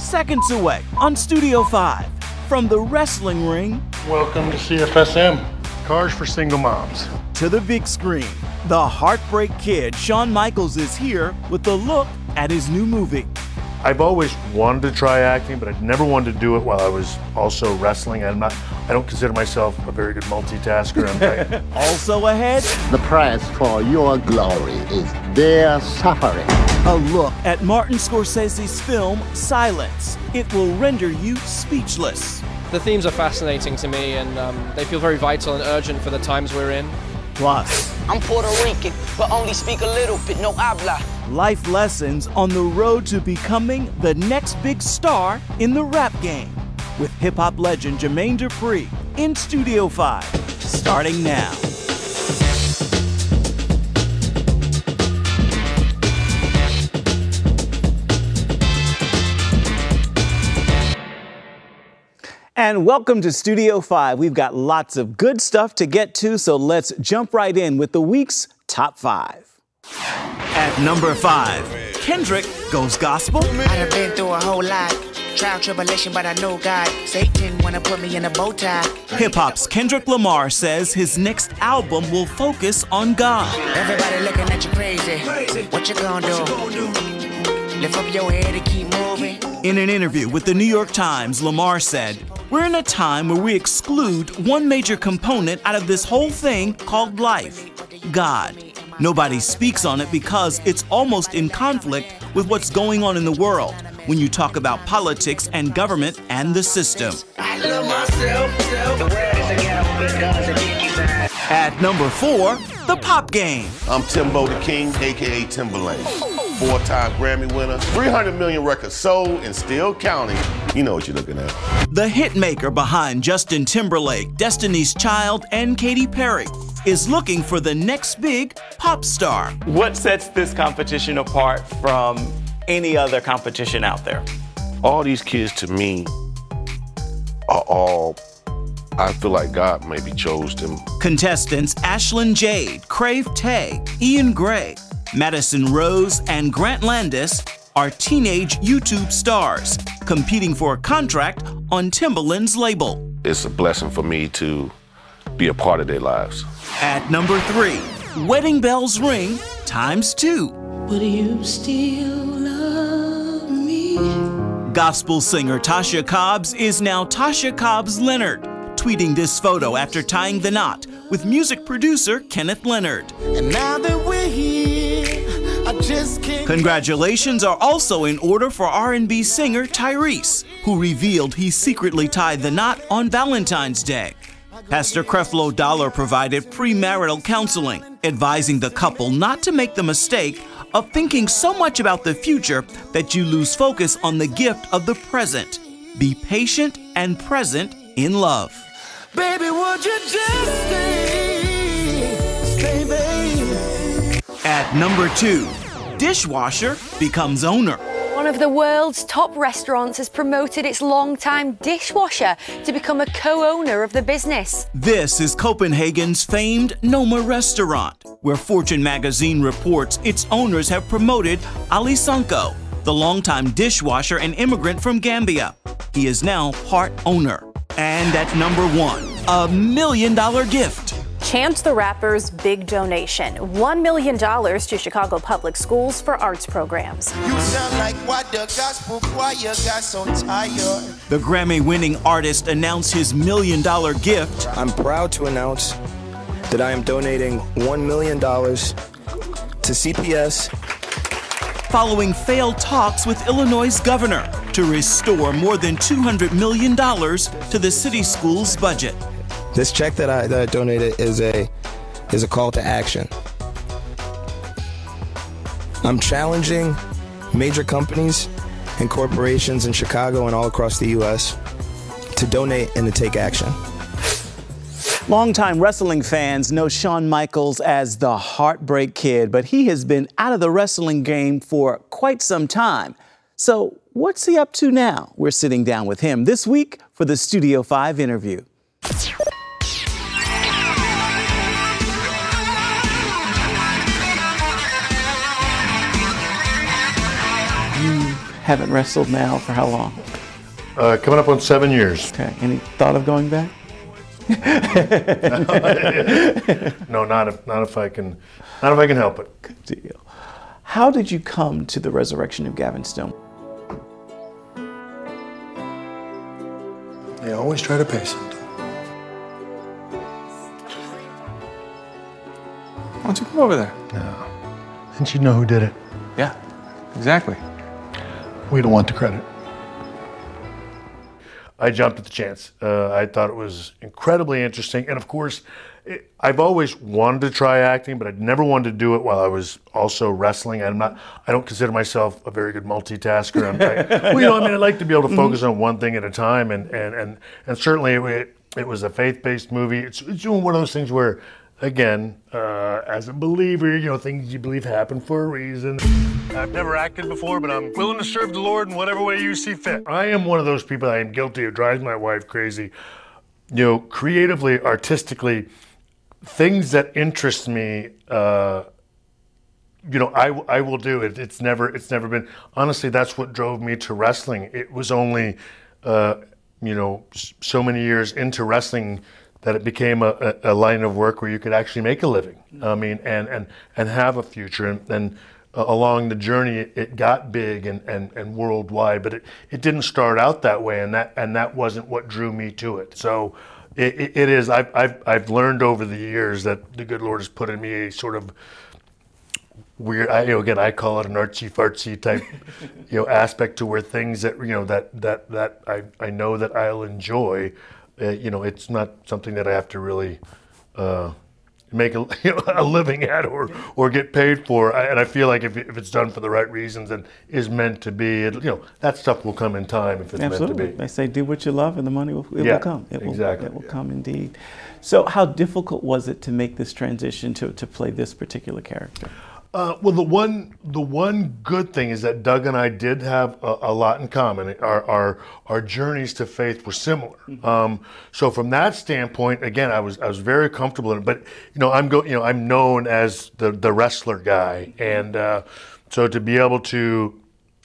seconds away on Studio 5 from the wrestling ring. Welcome to CFSM, Cars for Single Moms. To the big screen, the Heartbreak Kid, Shawn Michaels, is here with a look at his new movie. I've always wanted to try acting, but I never wanted to do it while I was also wrestling. I don't consider myself a very good multitasker. Also ahead, the price for your glory is their suffering. A look at Martin Scorsese's film, Silence. It will render you speechless. The themes are fascinating to me, and they feel very vital and urgent for the times we're in. Plus, I'm Puerto Rican, but only speak a little bit, no habla. Life lessons on the road to becoming the next big star in the rap game. With hip-hop legend Jermaine Dupree in Studio 5, starting now. And welcome to Studio 5. We've got lots of good stuff to get to, so let's jump right in with the week's top 5. At number 5, Kendrick goes gospel. I've been through a whole lot. Trial, tribulation, but I know God. Satan wanna put me in a bow tie. Hip-hop's Kendrick Lamar says his next album will focus on God. Everybody looking at you crazy. What you gonna do? Lift up your head and keep moving. In an interview with the New York Times, Lamar said, "We're in a time where we exclude one major component out of this whole thing called life, God. Nobody speaks on it because it's almost in conflict with what's going on in the world when you talk about politics and government and the system." I love myself. The world is a ghetto because it keeps that. At number 4, The Pop Game. I'm Timbo the King, aka Timbaland. 4-time Grammy winner, 300 million records sold and still counting. You know what you're looking at. The hitmaker behind Justin Timberlake, Destiny's Child, and Katy Perry is looking for the next big pop star. What sets this competition apart from any other competition out there? All these kids to me are all, I feel like God maybe chose them. Contestants Ashlyn Jade, Crave Tay, Ian Gray, Madison Rose, and Grant Landis are teenage YouTube stars competing for a contract on Timbaland's label. It's a blessing for me to be a part of their lives. At number 3, Wedding Bells Ring ×2. But you still love me. Gospel singer Tasha Cobbs is now Tasha Cobbs Leonard, tweeting this photo after tying the knot with music producer Kenneth Leonard. And now that we're here, I just can't. Congratulations are also in order for R&B singer Tyrese, who revealed he secretly tied the knot on Valentine's Day. Pastor Creflo Dollar provided premarital counseling, advising the couple not to make the mistake of thinking so much about the future that you lose focus on the gift of the present. Be patient and present in love. Baby, would you just stay, baby? At number 2, dishwasher becomes owner. One of the world's top restaurants has promoted its longtime dishwasher to become a co-owner of the business. This is Copenhagen's famed Noma restaurant, where Fortune magazine reports its owners have promoted Ali Sanko, the longtime dishwasher and immigrant from Gambia. He is now part owner. And at number 1, $1 million gift. Chance the Rapper's big donation, $1 million to Chicago Public Schools for arts programs. You sound like what the gospel choir got so tired. The Grammy-winning artist announced his $1 million gift. I'm proud to announce that I am donating $1 million to CPS. Following failed talks with Illinois' governor to restore more than $200 million to the city school's budget. This check that I donated is a call to action. I'm challenging major companies and corporations in Chicago and all across the U.S. to donate and to take action. Longtime wrestling fans know Shawn Michaels as the Heartbreak Kid, but he has been out of the wrestling game for quite some time. So what's he up to now? We're sitting down with him this week for the Studio 5 interview. You Haven't wrestled now for how long? Coming up on 7 years. Okay. Any thought of going back? No, not if I can help it. Good deal. How did you come to the resurrection of Gavin Stone? They always try to pay something. Why don't you come over there? No. Didn't you know who did it? Yeah, exactly. We don't want the credit. I jumped at the chance. I thought it was incredibly interesting. And of course, I've always wanted to try acting, but I'd never wanted to do it while I was also wrestling. I don't consider myself a very good multitasker. I like to be able to focus on one thing at a time. And certainly it was a faith-based movie. It's one of those things where, again, as a believer, things you believe happen for a reason. I've never acted before, but I'm willing to serve the Lord in whatever way you see fit. I am one of those people I am guilty of, drives my wife crazy. Creatively, artistically, things that interest me, I will do it. It's never been, honestly, that's what drove me to wrestling. It was only, so many years into wrestling that it became a line of work where you could actually make a living. And have a future. And along the journey, it got big and worldwide, but it didn't start out that way, and that wasn't what drew me to it. So it is. I've learned over the years that the good Lord has put in me a sort of weird. I call it an artsy fartsy type, aspect to where things that that I know that I'll enjoy. It's not something that I have to really make a living at or get paid for. And I feel like if it's done for the right reasons and is meant to be, that stuff will come in time if it's Absolutely. meant to be. They say do what you love and the money will come. It will come indeed. So how difficult was it to make this transition to play this particular character? Well, the one good thing is that Doug and I did have a lot in common. Our journeys to faith were similar. So from that standpoint, again, I was very comfortable in it. But I'm known as the wrestler guy, and so to be able to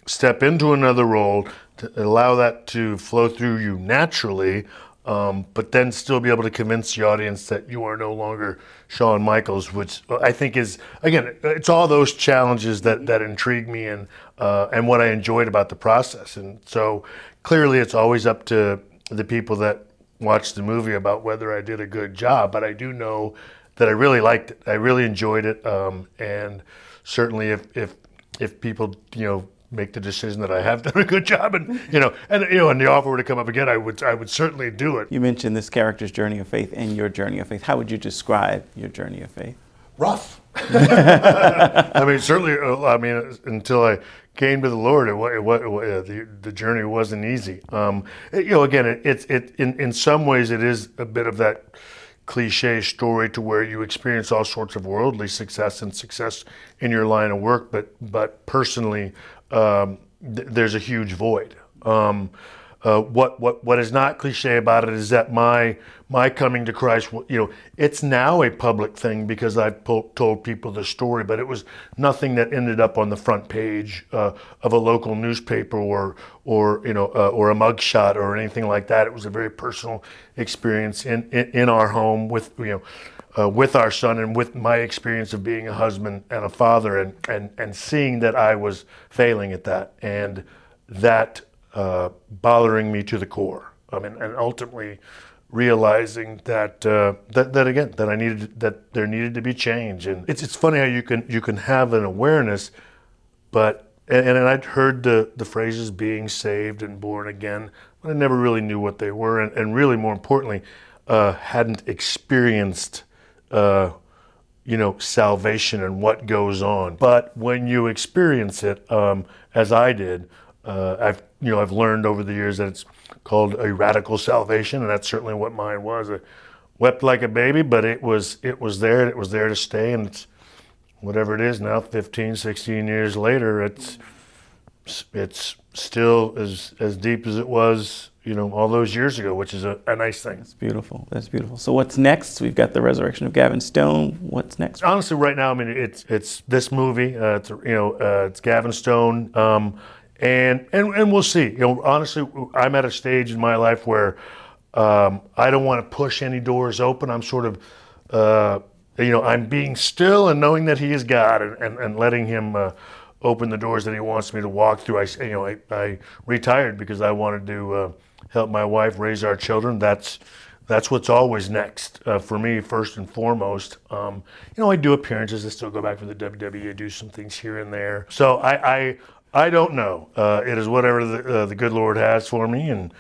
step into another role, to allow that to flow through you naturally. But then still be able to convince the audience that you are no longer Shawn Michaels, which I think is, again, it's all those challenges that intrigue me and what I enjoyed about the process. And so clearly it's always up to the people that watch the movie about whether I did a good job, but I do know that I really liked it. I really enjoyed it. And certainly if people, make the decision that I have done a good job, and the offer were to come up again, I would certainly do it. You mentioned this character's journey of faith and your journey of faith. How would you describe your journey of faith? Rough. Certainly. Until I came to the Lord, the journey wasn't easy. Again, it's in some ways it is a bit of that cliche story to where you experience all sorts of worldly success and success in your line of work, but personally, there's a huge void. What is not cliche about it is that my coming to Christ, it's now a public thing because I've told people the story, but it was nothing that ended up on the front page of a local newspaper or a mugshot or anything like that. It was a very personal experience in our home with our son and with my experience of being a husband and a father and seeing that I was failing at that and that bothering me to the core. And ultimately realizing that there needed to be change. And it's funny how you can have an awareness, but I'd heard the phrases being saved and born again, but I never really knew what they were, and really more importantly, hadn't experienced salvation and what goes on. But when you experience it, as I did, I've learned over the years that it's called a radical salvation, and that's certainly what mine was. I wept like a baby, but it was there, and it was there to stay, and it's whatever it is now, 15, 16 years later, it's still as deep as it was, all those years ago, which is a nice thing. That's beautiful. That's beautiful. So what's next? We've got the resurrection of Gavin Stone. What's next? Honestly, right now, it's this movie. It's Gavin Stone. And we'll see. You know, honestly, I'm at a stage in my life where I don't want to push any doors open. I'm sort of, you know, I'm being still and knowing that He is God, and letting Him open the doors that He wants me to walk through. I retired because I wanted to help my wife raise our children. That's what's always next for me, first and foremost. You know, I do appearances. I still go back for the WWE, do some things here and there. So I don't know. It is whatever the good Lord has for me, and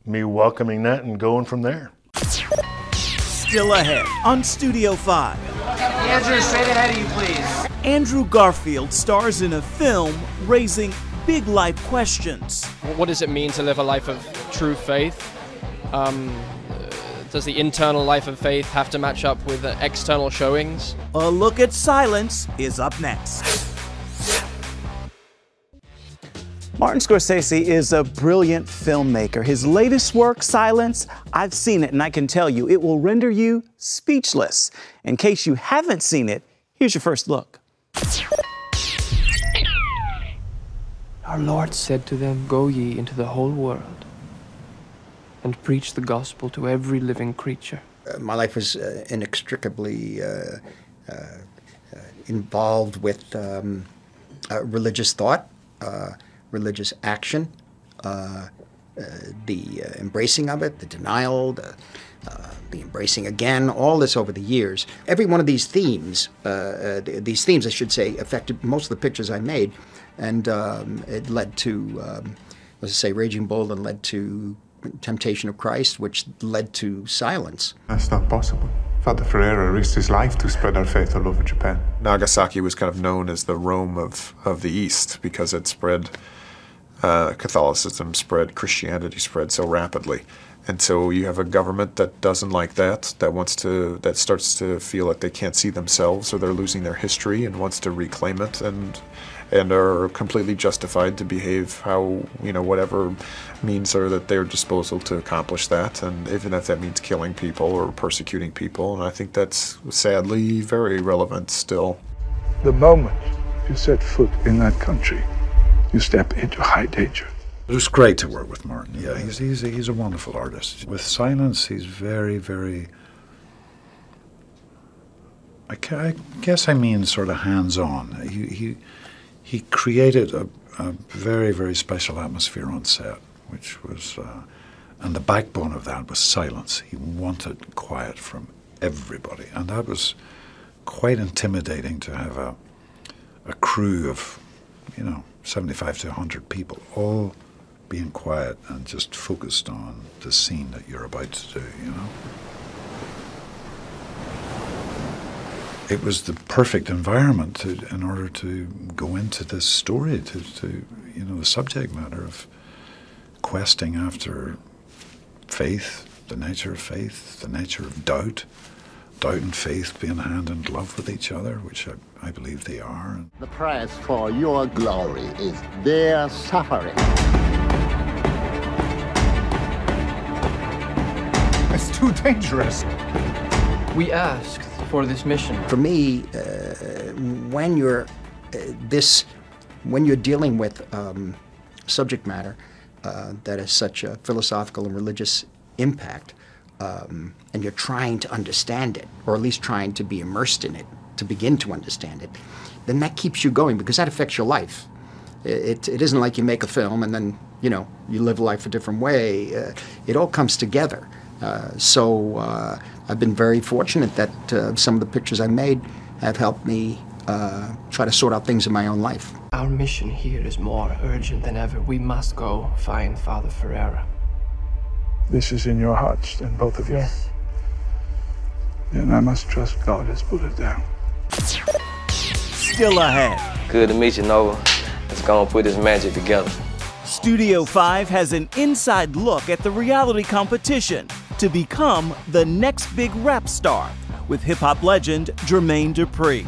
me welcoming that and going from there. Still ahead on Studio 5. Andrew, straight ahead of you, please. Andrew Garfield stars in a film raising big life questions. What does it mean to live a life of true faith? Does the internal life of faith have to match up with external showings? A look at silence is up next. Martin Scorsese is a brilliant filmmaker. His latest work, Silence, I've seen it and I can tell you it will render you speechless. In case you haven't seen it, here's your first look. Our Lord said to them, "Go ye into the whole world and preach the gospel to every living creature." My life was inextricably involved with religious thought, religious action, the embracing of it, the denial, the embracing again, all this over the years. Every one of these themes, I should say, affected most of the pictures I made, and it led to, let's say, Raging Bull, and led to Temptation of Christ, which led to Silence. That's not possible. Father Ferreira risked his life to spread our faith all over Japan. Nagasaki was kind of known as the Rome of the East because it spread Catholicism, spread Christianity, spread so rapidly. And so you have a government that doesn't like that, that starts to feel like they can't see themselves or they're losing their history and wants to reclaim it, and are completely justified to behave how, you know, whatever means are at their disposal to accomplish that, and even if that means killing people or persecuting people. And I think that's sadly very relevant still. The moment you set foot in that country, you step into high danger. It was great to work with Martin. Yeah, he's a wonderful artist. With Silence, he's very, very, I guess I mean sort of hands-on. He created a very, very special atmosphere on set, which was, and the backbone of that was silence. He wanted quiet from everybody, and that was quite intimidating to have a crew of, 75 to 100 people, all being quiet and just focused on the scene that you're about to do, It was the perfect environment in order to go into this story, to the subject matter of questing after faith, the nature of faith, the nature of doubt and faith being hand in glove with each other, which I believe they are. The price for your glory is their suffering. It's too dangerous. We asked for this mission. For me, when you're dealing with subject matter that has such a philosophical and religious impact, and you're trying to understand it, or at least trying to be immersed in it, to begin to understand it, then that keeps you going, because that affects your life. It isn't like you make a film and then, you live life a different way. It all comes together. So I've been very fortunate that some of the pictures I made have helped me try to sort out things in my own life. Our mission here is more urgent than ever. We must go find Father Ferreira. This is in your hearts, and both of you. Yes. And I must trust God has put it down. Still ahead. Good to meet you, Nova. Let's go and put this magic together. Studio 5 has an inside look at the reality competition to become the next big rap star with hip-hop legend Jermaine Dupree.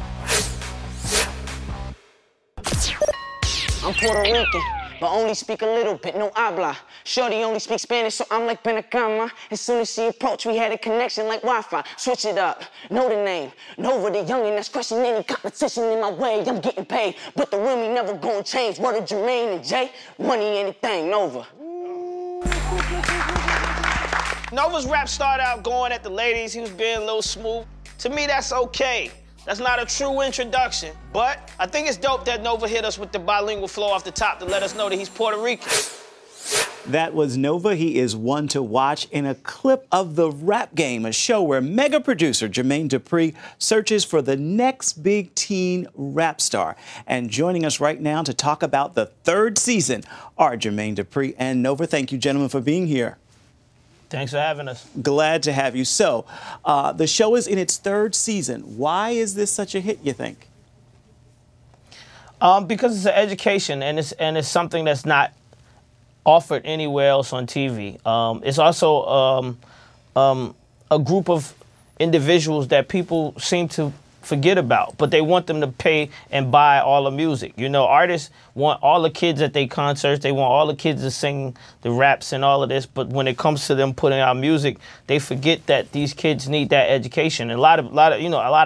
I'm Puerto Rican, but only speak a little bit, no habla. Shorty only speaks Spanish, so I'm like Benacama. As soon as she approached, we had a connection like Wi-Fi. Switch it up, know the name. Nova the youngin' that's crushing any competition in my way. I'm getting paid, but the real me never gonna change. Word of Jermaine and Jay, money anything, Nova. Nova's rap started out going at the ladies. He was being a little smooth. To me, that's okay. That's not a true introduction, but I think it's dope that Nova hit us with the bilingual flow off the top to let us know that he's Puerto Rican. That was Nova. He is one to watch in a clip of The Rap Game, a show where mega producer Jermaine Dupree searches for the next big teen rap star. And joining us right now to talk about the third season are Jermaine Dupree and Nova. Thank you, gentlemen, for being here. Thanks for having us. Glad to have you. So, the show is in its third season. Why is this such a hit, you think? Because it's an education, and it's something that's not offered anywhere else on TV. It's also a group of individuals that people seem to forget about, but they want them to pay and buy all the music. You know, artists want all the kids at their concerts. They want all the kids to sing the raps and all of this, but when it comes to them putting out music, they forget that these kids need that education. And a lot of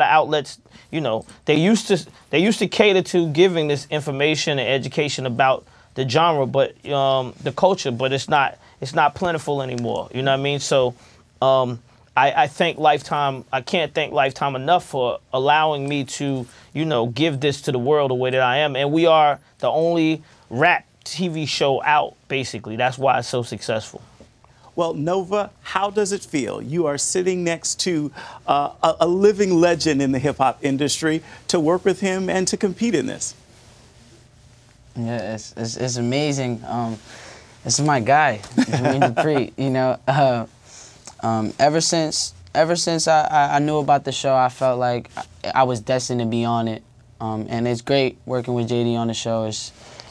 outlets, you know, they used to cater to giving this information and education about the genre, but the culture, but it's not plentiful anymore. You know what I mean? So I thank Lifetime. I can't thank Lifetime enough for allowing me to, you know, give this to the world the way that I am. And we are the only rap TV show out, basically. That's why it's so successful. Well, Nova, how does it feel? You are sitting next to a living legend in the hip-hop industry, to work with him and to compete in this. Yeah, it's amazing. This is my guy, Jermaine Dupree. You know, ever since I knew about the show, I felt like I was destined to be on it. And it's great working with JD on the show.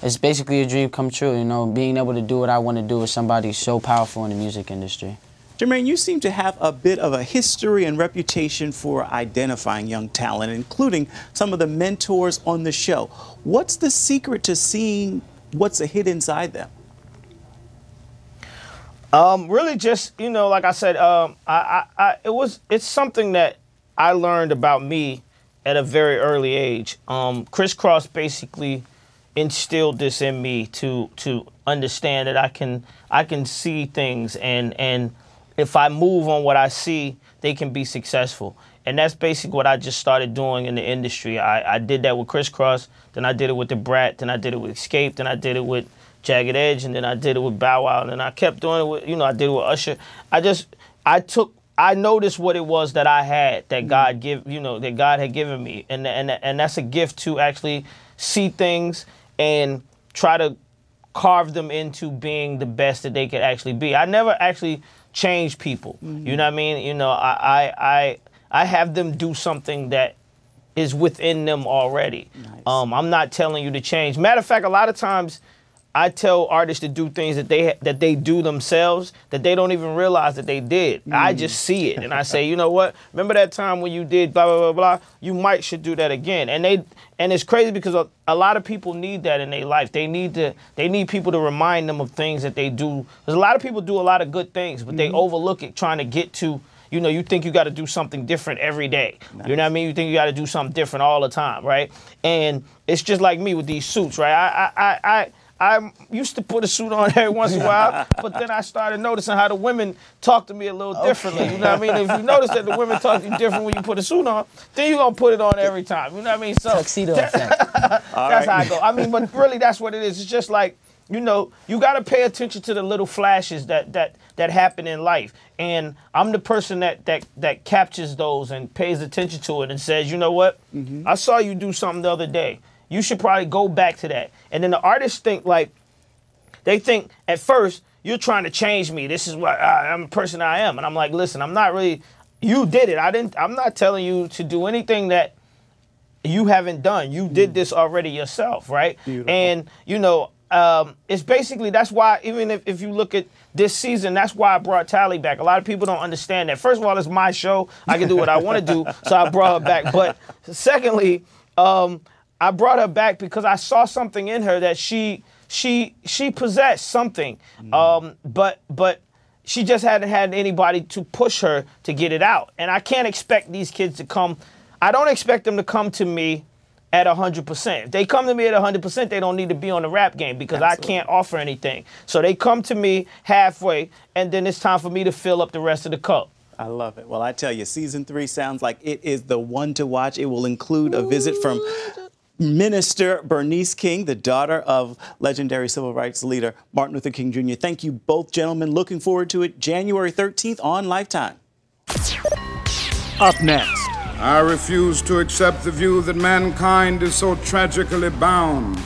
It's basically a dream come true, you know, being able to do what I want to do with somebody so powerful in the music industry. Jermaine, you seem to have a bit of a history and reputation for identifying young talent, including some of the mentors on the show. What's the secret to seeing what's a hit inside them? Really just, you know, like I said, it's something that I learned about me at a very early age. Criss Cross basically instilled this in me to understand that I can see things, and if I move on what I see, they can be successful. And that's basically what I just started doing in the industry. I did that with Criss Cross, then I did it with The Brat, then I did it with Escape, then I did it with Jagged Edge, and then I did it with Bow Wow, and then I kept doing it with, you know, I did it with Usher. I noticed what it was that I had, that God had given me, and that's a gift to actually see things and try to carve them into being the best that they could actually be. I never actually change people. You know what I mean? You know, I have them do something that is within them already. Nice. I'm not telling you to change. Matter of fact, a lot of times I tell artists to do things that they do themselves that they don't even realize that they did. I just see it, and I say, you know what? Remember that time when you did blah blah blah blah? You should do that again. And it's crazy because a lot of people need that in their life. They need people to remind them of things that they do. Because a lot of people do a lot of good things, but they overlook it trying to get to. You know, you think you got to do something different every day. Nice. You know what I mean? You think you got to do something different all the time, right? And it's just like me with these suits, right? I used to put a suit on every once in a while, but then I started noticing how the women talk to me a little differently. You know what I mean? If you notice that the women talk to you different when you put a suit on, then you're going to put it on every time. You know what I mean? So tuxedo effect. That's how I go. I mean, but really that's what it is. It's just like, you know, you got to pay attention to the little flashes that happen in life. And I'm the person that captures those and pays attention to it and says, you know what? I saw you do something the other day. You should probably go back to that. And then the artists think they think at first, you're trying to change me. This is what I'm the person I am. And I'm like, listen, I'm not really, you did it. I'm not telling you to do anything that you haven't done. You did this already yourself, right? Beautiful. And, you know, it's basically, that's why, even if you look at this season, that's why I brought Tally back. A lot of people don't understand that. First of all, it's my show. I can do what I want to do, so I brought her back. But secondly, I brought her back because I saw something in her that she she possessed something, but she just hadn't had anybody to push her to get it out. And I can't expect these kids to come. I don't expect them to come to me at 100%. If they come to me at 100%, they don't need to be on the rap game because I can't offer anything. So they come to me halfway, and then it's time for me to fill up the rest of the cup. I love it. Well, I tell you, season 3 sounds like it is the one to watch. It will include a visit from Minister Bernice King, the daughter of legendary civil rights leader Martin Luther King Jr. Thank you both, gentlemen. Looking forward to it January 13th on Lifetime. Up next. I refuse to accept the view that mankind is so tragically bound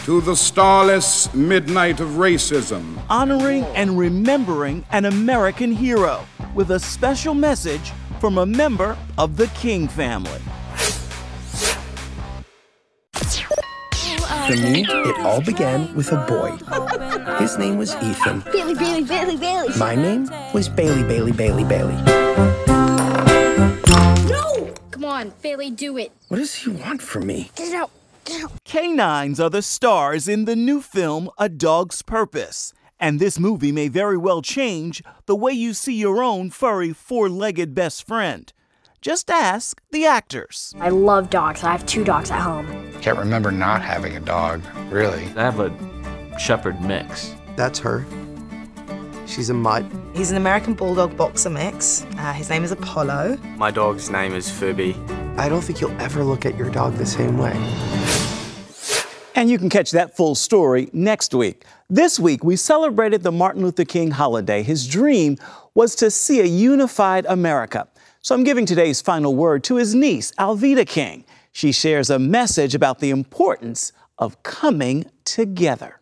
to the starless midnight of racism. Honoring and remembering an American hero with a special message from a member of the King family. For me, it all began with a boy. His name was Ethan. Bailey, Bailey, Bailey, Bailey. My name was Bailey, Bailey, Bailey, Bailey. No! Come on, Bailey, do it. What does he want from me? Get it out. Get it out. Canines are the stars in the new film A Dog's Purpose. And this movie may very well change the way you see your own furry four-legged best friend. Just ask the actors. I love dogs. I have 2 dogs at home. Can't remember not having a dog, really. I have a shepherd mix. That's her. She's a mutt. He's an American Bulldog Boxer mix. His name is Apollo. My dog's name is Phoebe. I don't think you'll ever look at your dog the same way. And you can catch that full story next week. This week, we celebrated the Martin Luther King holiday. His dream was to see a unified America. So I'm giving today's final word to his niece, Alveda King. She shares a message about the importance of coming together.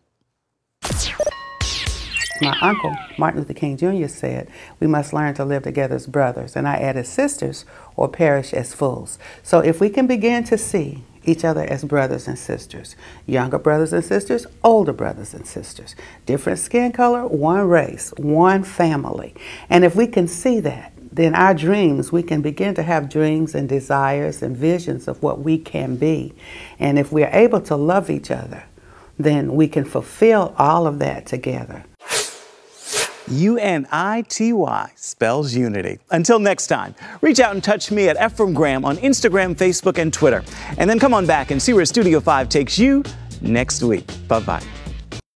My uncle, Martin Luther King Jr., said, we must learn to live together as brothers. And I added sisters or perish as fools. So if we can begin to see each other as brothers and sisters, younger brothers and sisters, older brothers and sisters, different skin color, one race, one family. And if we can see that, then our dreams, we can begin to have dreams and desires and visions of what we can be. And if we're able to love each other, then we can fulfill all of that together. UNITY spells unity. Until next time, reach out and touch me at Ephraim Graham on Instagram, Facebook, and Twitter. And then come on back and see where Studio 5 takes you next week. Bye-bye.